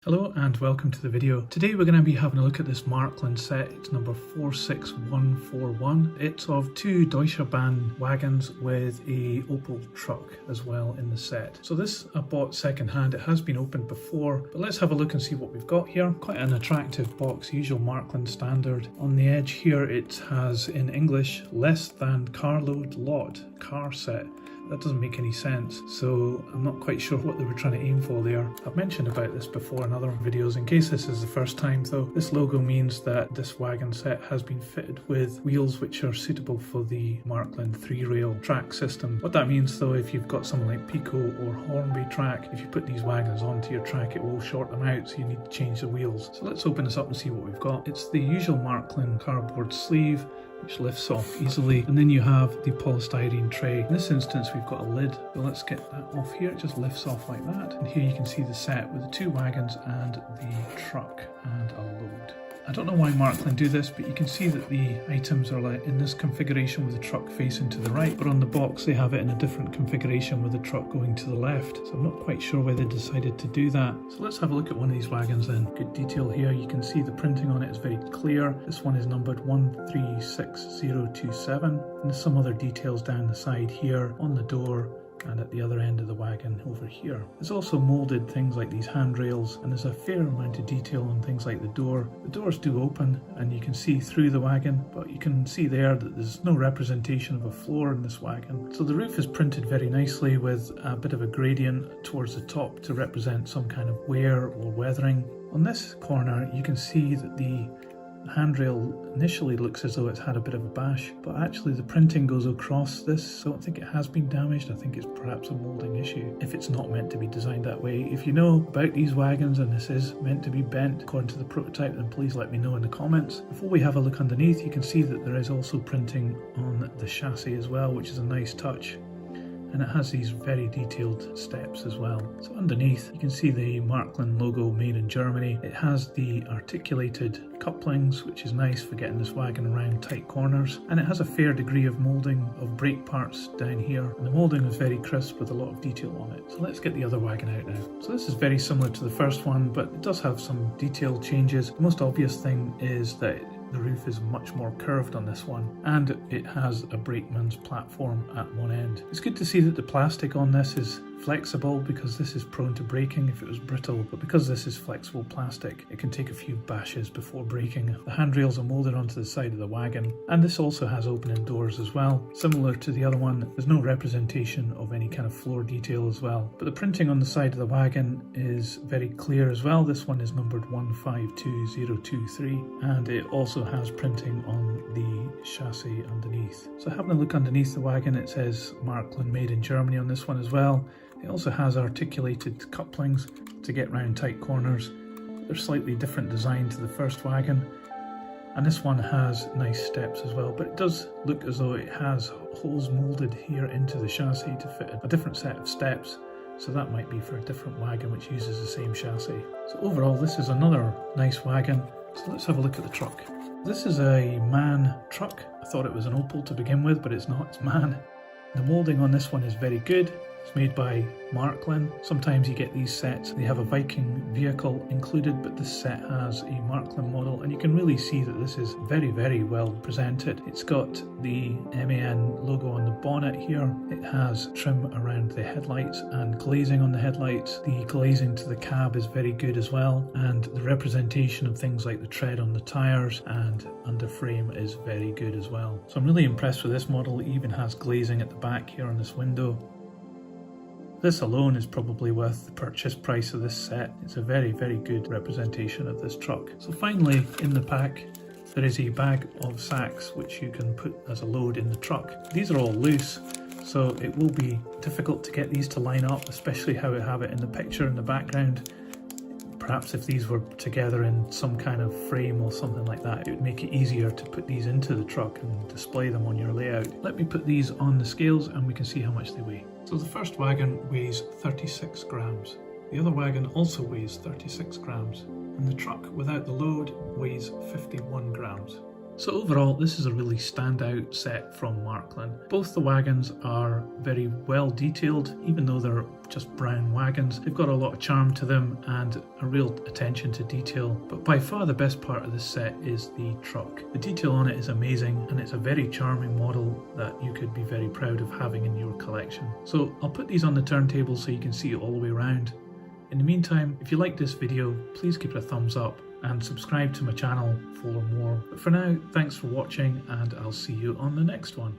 Hello and welcome to the video. Today we're going to be having a look at this Marklin set. It's number 46141. It's of two Deutsche Bahn wagons with a Opel truck as well in the set. So this I bought second hand. It has been opened before, but let's have a look and see what we've got here. Quite an attractive box, usual Marklin standard. On the edge here it has in English, less than carload lot, car set. That doesn't make any sense, so I'm not quite sure what they were trying to aim for there. I've mentioned about this before in other videos. In case this is the first time though, this logo means that this wagon set has been fitted with wheels which are suitable for the Marklin 3-rail track system. What that means though, if you've got something like Pico or Hornby track, if you put these wagons onto your track it will short them out, so you need to change the wheels. So let's open this up and see what we've got. It's the usual Marklin cardboard sleeve, which lifts off easily, and then you have the polystyrene tray. In this instance we've got a lid, so let's get that off here. It just lifts off like that, and here you can see the set with the two wagons and the truck and a load. I don't know why Marklin do this, but you can see that the items are like in this configuration with the truck facing to the right, but on the box they have it in a different configuration with the truck going to the left. So I'm not quite sure why they decided to do that. So let's have a look at one of these wagons then. Good detail here. You can see the printing on it is very clear. This one is numbered 136027, and there's some other details down the side here on the door and at the other end of the wagon over here. There's also moulded things like these handrails, and there's a fair amount of detail on things like the door. The doors do open and you can see through the wagon, but you can see there that there's no representation of a floor in this wagon. So the roof is printed very nicely with a bit of a gradient towards the top to represent some kind of wear or weathering. On this corner you can see that the handrail initially looks as though it's had a bit of a bash, but actually the printing goes across this, so I don't think it has been damaged. I think it's perhaps a moulding issue if it's not meant to be designed that way. If you know about these wagons and this is meant to be bent according to the prototype, then please let me know in the comments. Before we have a look underneath, you can see that there is also printing on the chassis as well, which is a nice touch. And it has these very detailed steps as well. So underneath you can see the Marklin logo, made in Germany. It has the articulated couplings, which is nice for getting this wagon around tight corners, and it has a fair degree of moulding of brake parts down here, and the moulding is very crisp with a lot of detail on it. So let's get the other wagon out now. So this is very similar to the first one, but it does have some detail changes. The most obvious thing is that the roof is much more curved on this one, and it has a brakeman's platform at one end. It's good to see that the plastic on this is flexible, because this is prone to breaking if it was brittle, but because this is flexible plastic it can take a few bashes before breaking. The handrails are moulded onto the side of the wagon, and this also has opening doors as well. Similar to the other one, there's no representation of any kind of floor detail as well, but the printing on the side of the wagon is very clear as well. This one is numbered 152023, and it also has printing on the chassis underneath. So having a look underneath the wagon, it says Marklin, made in Germany on this one as well. It also has articulated couplings to get round tight corners. They're slightly different design to the first wagon, and this one has nice steps as well, but it does look as though it has holes moulded here into the chassis to fit a different set of steps, so that might be for a different wagon which uses the same chassis. So overall this is another nice wagon. So let's have a look at the truck. This is a MAN truck. I thought it was an Opel to begin with, but it's not, it's MAN. The moulding on this one is very good. It's made by Marklin. Sometimes you get these sets, they have a Viking vehicle included, but this set has a Marklin model, and you can really see that this is very, very well presented. It's got the MAN logo on the bonnet here. It has trim around the headlights and glazing on the headlights. The glazing to the cab is very good as well, and the representation of things like the tread on the tyres and under frame is very good as well. So I'm really impressed with this model. It even has glazing at the back here on this window. This alone is probably worth the purchase price of this set. It's a very, very good representation of this truck. So finally, in the pack, there is a bag of sacks which you can put as a load in the truck. These are all loose, so it will be difficult to get these to line up, especially how I have it in the picture in the background. Perhaps if these were together in some kind of frame or something like that, it would make it easier to put these into the truck and display them on your layout. Let me put these on the scales and we can see how much they weigh. So the first wagon weighs 36 grams. The other wagon also weighs 36 grams. And the truck without the load weighs 51 grams. So overall, this is a really standout set from Marklin. Both the wagons are very well detailed, even though they're just brown wagons. They've got a lot of charm to them and a real attention to detail. But by far the best part of this set is the truck. The detail on it is amazing, and it's a very charming model that you could be very proud of having in your collection. So I'll put these on the turntable so you can see it all the way around. In the meantime, if you like this video, please give it a thumbs up and subscribe to my channel for more. But for now, thanks for watching, and I'll see you on the next one.